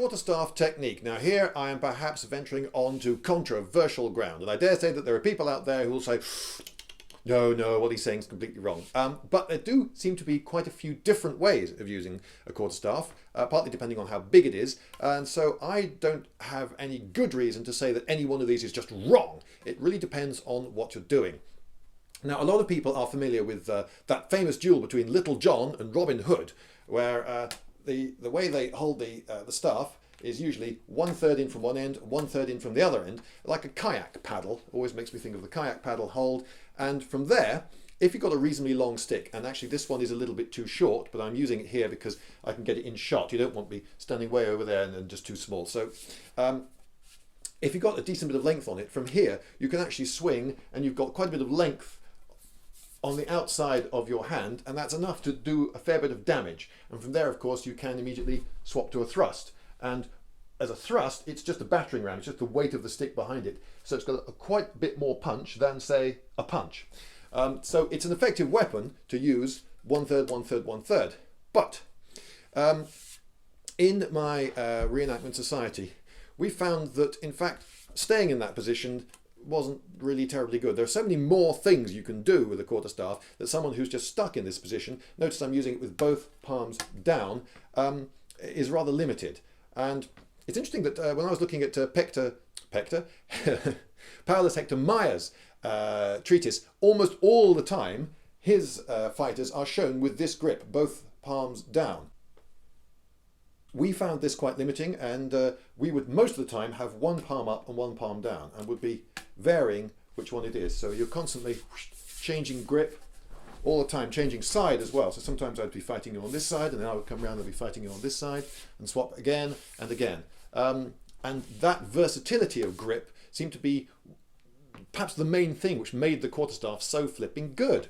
quarterstaff technique. Now here I am perhaps venturing onto controversial ground, and I dare say that there are people out there who will say, no, what he's saying is completely wrong. But there do seem to be quite a few different ways of using a quarterstaff, partly depending on how big it is. And so I don't have any good reason to say that any one of these is just wrong. It really depends on what you're doing. Now, a lot of people are familiar with that famous duel between Little John and Robin Hood, where the way they hold the staff is usually 1/3 in from one end, 1/3 in from the other end, like a kayak paddle. Always makes me think of the kayak paddle hold. And from there, if you've got a reasonably long stick, and actually this one is a little bit too short, but I'm using it here because I can get it in shot. You don't want me standing way over there and just too small. So if you've got a decent bit of length on it, from here you can actually swing, and you've got quite a bit of length on the outside of your hand, and that's enough to do a fair bit of damage. And from there, of course, you can immediately swap to a thrust. And as a thrust, it's just a battering ram. It's just the weight of the stick behind it. So it's got a quite bit more punch than, say, a punch. So it's an effective weapon to use 1/3, 1/3, 1/3. But in my reenactment society, we found that, in fact, staying in that position wasn't really terribly good. There are so many more things you can do with a quarterstaff that someone who's just stuck in this position, notice I'm using it with both palms down, is rather limited. And it's interesting that when I was looking at Powerless Hector Meyer's treatise, almost all the time his fighters are shown with this grip, both palms down. We found this quite limiting, and we would most of the time have one palm up and one palm down, and would be varying which one it is. So you're constantly changing grip all the time, changing side as well. So sometimes I'd be fighting you on this side, and then I would come around and be fighting you on this side, and swap again and again. And that versatility of grip seemed to be perhaps the main thing which made the quarterstaff so flipping good.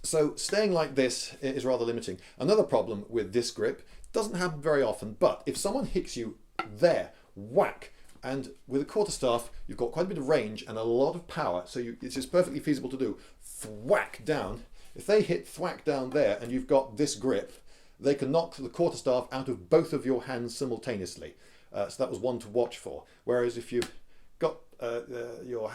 So staying like this is rather limiting. Another problem with this grip, doesn't happen very often, but if someone hits you there, whack, and with a quarterstaff, you've got quite a bit of range and a lot of power, so it's just perfectly feasible to do. Thwack down. If they hit thwack down there and you've got this grip, they can knock the quarterstaff out of both of your hands simultaneously. So that was one to watch for. Whereas if you've got your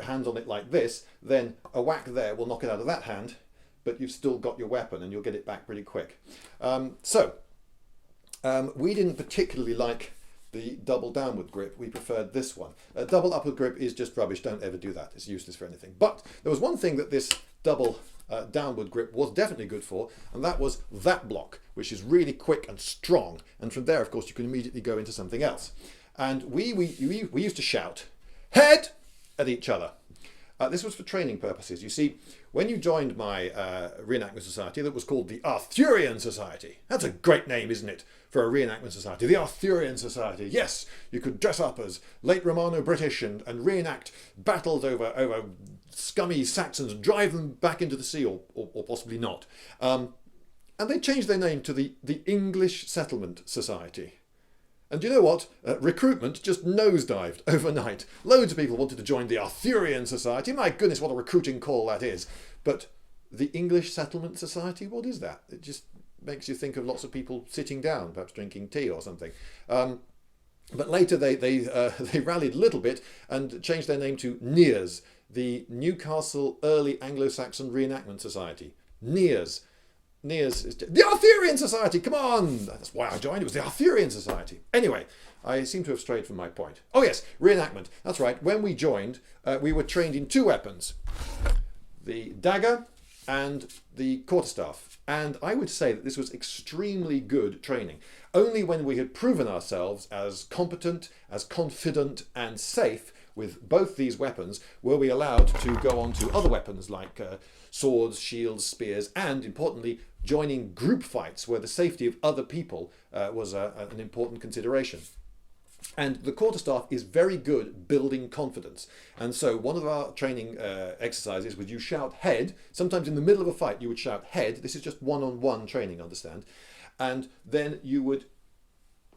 hands on it like this, then a whack there will knock it out of that hand, but you've still got your weapon and you'll get it back pretty quick. We didn't particularly like the double downward grip. We preferred this one. A double upward grip is just rubbish. Don't ever do that. It's useless for anything. But there was one thing that this double downward grip was definitely good for, and that was that block, which is really quick and strong. And from there, of course, you can immediately go into something else. And we used to shout, "Head!" at each other. This was for training purposes. You see, when you joined my reenactment society that was called the Arthurian Society, that's a great name, isn't it, for a reenactment society, the Arthurian Society. Yes, you could dress up as late Romano-British and reenact battles over scummy Saxons and drive them back into the sea, or possibly not. And they changed their name to the English Settlement Society. And do you know what? Recruitment just nosedived overnight. Loads of people wanted to join the Arthurian Society. My goodness, what a recruiting call that is. But the English Settlement Society, what is that? It just makes you think of lots of people sitting down, perhaps drinking tea or something. But later they rallied a little bit and changed their name to NEARS, the Newcastle Early Anglo-Saxon Reenactment Society. NEARS. NEARS is the Arthurian Society, come on! That's why I joined, it was the Arthurian Society. Anyway, I seem to have strayed from my point. Oh yes, reenactment. That's right, when we joined, we were trained in two weapons. The dagger and the quarterstaff. And I would say that this was extremely good training. Only when we had proven ourselves as competent, as confident and safe with both these weapons were we allowed to go on to other weapons like swords, shields, spears, and importantly, joining group fights where the safety of other people was an important consideration. And the quarterstaff is very good building confidence. And so one of our training exercises was you shout head. Sometimes in the middle of a fight you would shout head. This is just one-on-one training, understand? And then you would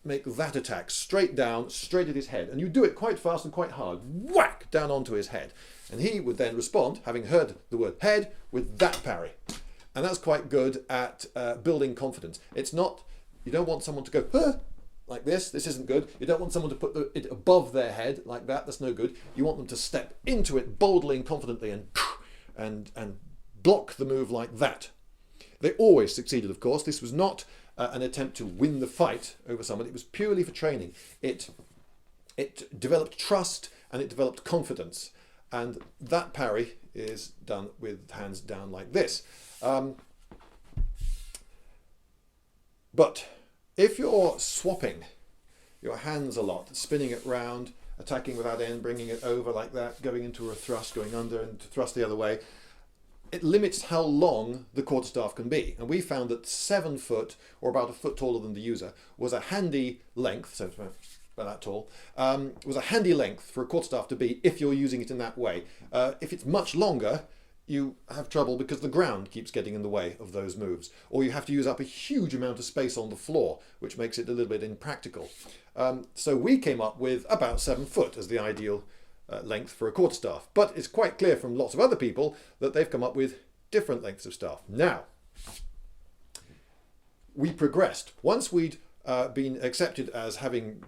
make that attack straight down, straight at his head. And you do it quite fast and quite hard. Whack down onto his head. And he would then respond, having heard the word head, with that parry. And that's quite good at building confidence. It's not, you don't want someone to go, huh, like this. This isn't good. You don't want someone to put it above their head like that. That's no good. You want them to step into it boldly and confidently and block the move like that. They always succeeded, of course. This was not an attempt to win the fight over someone. It was purely for training. It developed trust and it developed confidence. And that parry is done with hands down like this. But if you're swapping your hands a lot, spinning it round, attacking without end, bringing it over like that, going into a thrust, going under and to thrust the other way, it limits how long the quarterstaff can be. And we found that 7 foot, or about a foot taller than the user, was a handy length, so it's about that tall, was a handy length for a quarterstaff to be if you're using it in that way. If it's much longer, you have trouble because the ground keeps getting in the way of those moves, or you have to use up a huge amount of space on the floor, which makes it a little bit impractical. So we came up with about 7 foot as the ideal length for a quarterstaff, but it's quite clear from lots of other people that they've come up with different lengths of staff. Now, we progressed. Once we'd been accepted as having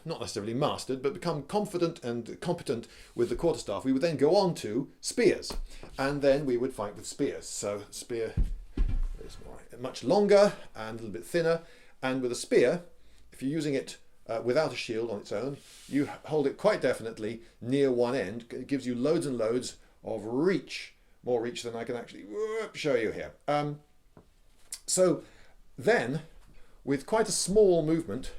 not necessarily mastered, but become confident and competent with the quarterstaff, we would then go on to spears, and then we would fight with spears. So spear is much longer and a little bit thinner, and with a spear, if you're using it without a shield on its own, you hold it quite definitely near one end. It gives you loads and loads of reach, more reach than I can actually show you here. So then, with quite a small movement,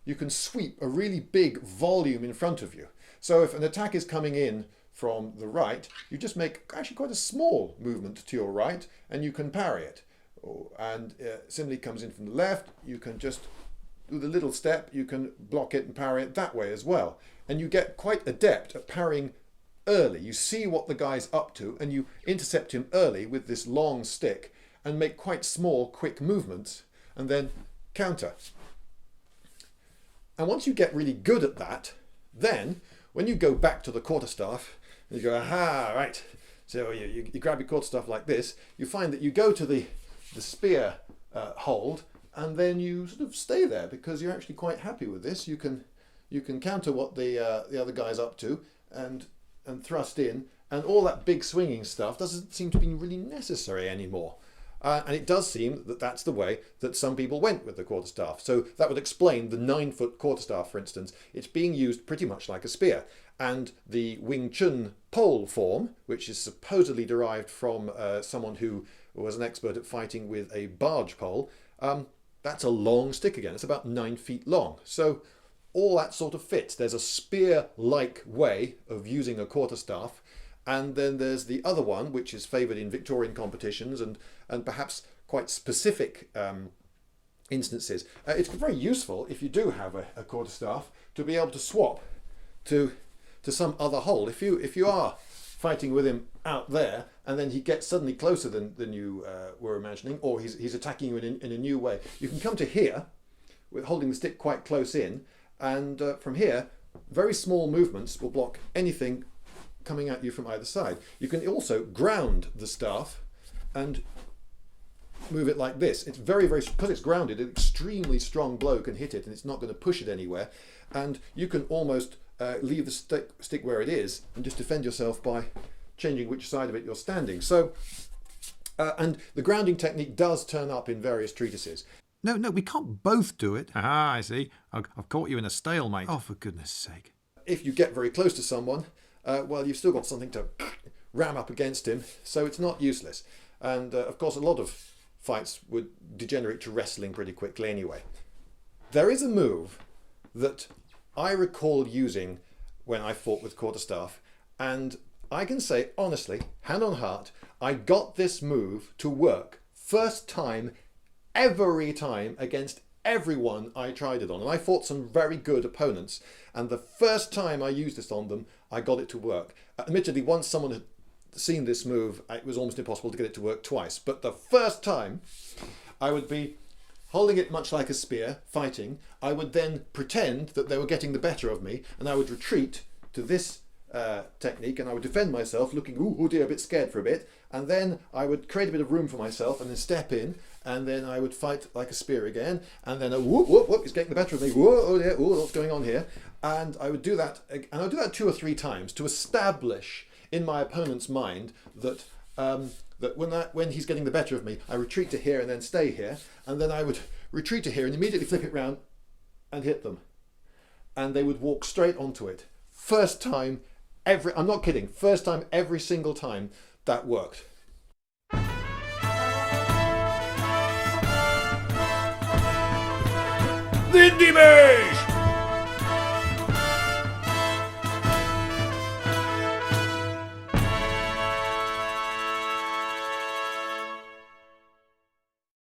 you can sweep a really big volume in front of you. So if an attack is coming in from the right, you just make actually quite a small movement to your right and you can parry it. And similarly comes in from the left, you can just do the little step, you can block it and parry it that way as well. And you get quite adept at parrying early. You see what the guy's up to and you intercept him early with this long stick and make quite small, quick movements and then counter. And once you get really good at that, then when you go back to the quarterstaff, you go, aha, right. So you grab your quarterstaff like this, you find that you go to the spear hold, and then you sort of stay there because you're actually quite happy with this. You can counter what the other guy's up to and thrust in, and all that big swinging stuff doesn't seem to be really necessary anymore. And it does seem that that's the way that some people went with the quarterstaff. So that would explain the 9-foot quarterstaff, for instance. It's being used pretty much like a spear. And the Wing Chun pole form, which is supposedly derived from someone who was an expert at fighting with a barge pole, that's a long stick again. It's about 9 feet long. So all that sort of fits. There's a spear-like way of using a quarterstaff. And then there's the other one, which is favoured in Victorian competitions and perhaps quite specific instances. It's very useful if you do have a quarterstaff to be able to swap to some other hold. If you are fighting with him out there and then he gets suddenly closer than you were imagining, or he's attacking you in a new way, you can come to here with holding the stick quite close in, and from here, very small movements will block anything coming at you from either side. You can also ground the staff and move it like this. It's very, very, because it's grounded, an extremely strong blow can hit it and it's not going to push it anywhere. And you can almost leave the stick where it is and just defend yourself by changing which side of it you're standing. So, and the grounding technique does turn up in various treatises. No, we can't both do it. Ah, I see. I've caught you in a stalemate. Oh, for goodness sake. If you get very close to someone, well, you've still got something to ram up against him, so it's not useless. And of course, a lot of fights would degenerate to wrestling pretty quickly anyway. There is a move that I recall using when I fought with quarterstaff, and I can say honestly, hand on heart, I got this move to work first time, every time, against everyone I tried it on. And I fought some very good opponents, and the first time I used this on them, I got it to work. Admittedly, once someone had seen this move, it was almost impossible to get it to work twice. But the first time, I would be holding it much like a spear, fighting. I would then pretend that they were getting the better of me, and I would retreat to this technique, and I would defend myself, looking, oh dear, a bit scared for a bit, and then I would create a bit of room for myself, and then step in, and then I would fight like a spear again, and then a whoop, whoop, whoop, it's getting the better of me. Whoa, oh yeah, oh, what's going on here? And I would do that, and I would do that 2 or 3 times to establish in my opponent's mind that when he's getting the better of me, I retreat to here and then stay here, and then I would retreat to here and immediately flip it round and hit them, and they would walk straight onto it. First time, I'm not kidding, first time every single time that worked. Lindybeige!